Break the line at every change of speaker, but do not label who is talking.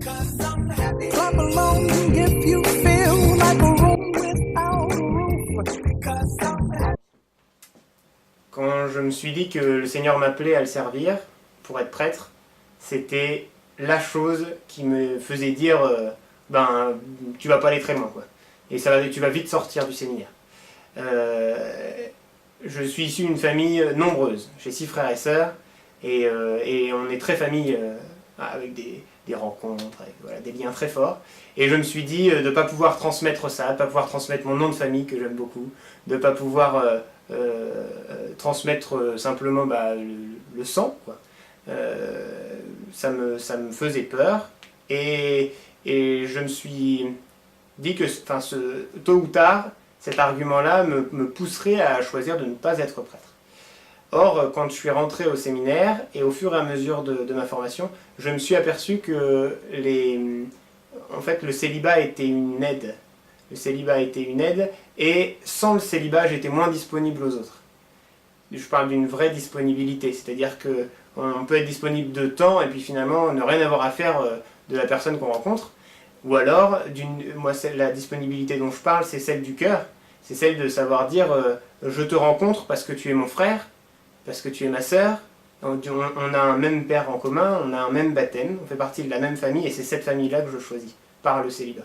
Clap along if you feel like a room without a roof.
Quand je me suis dit que le Seigneur m'appelait à le servir, pour être prêtre, c'était la chose qui me faisait dire ben, tu vas pas aller très loin, quoi. Et tu vas vite sortir du séminaire. Je suis issu d'une famille nombreuse. J'ai 6 frères et sœurs, et on est très famille, avec des rencontres, avec, voilà, des liens très forts. Et je me suis dit de ne pas pouvoir transmettre ça, de ne pas pouvoir transmettre mon nom de famille que j'aime beaucoup, de ne pas pouvoir transmettre simplement le sang, quoi. Ça me faisait peur, et je me suis dit que tôt ou tard, cet argument-là me pousserait à choisir de ne pas être prêtre. Or, quand je suis rentré au séminaire, et au fur et à mesure de ma formation, je me suis aperçu que en fait, le célibat était une aide. Le célibat était une aide, et sans le célibat, j'étais moins disponible aux autres. Je parle d'une vraie disponibilité, c'est-à-dire qu'on peut être disponible de temps, et puis finalement ne rien avoir à faire de la personne qu'on rencontre. Ou alors, moi, la disponibilité dont je parle, c'est celle du cœur. C'est celle de savoir dire je te rencontre parce que tu es mon frère, parce que tu es ma sœur. On a un même père en commun, on a un même baptême, on fait partie de la même famille, et c'est cette famille-là que je choisis, par le célibat.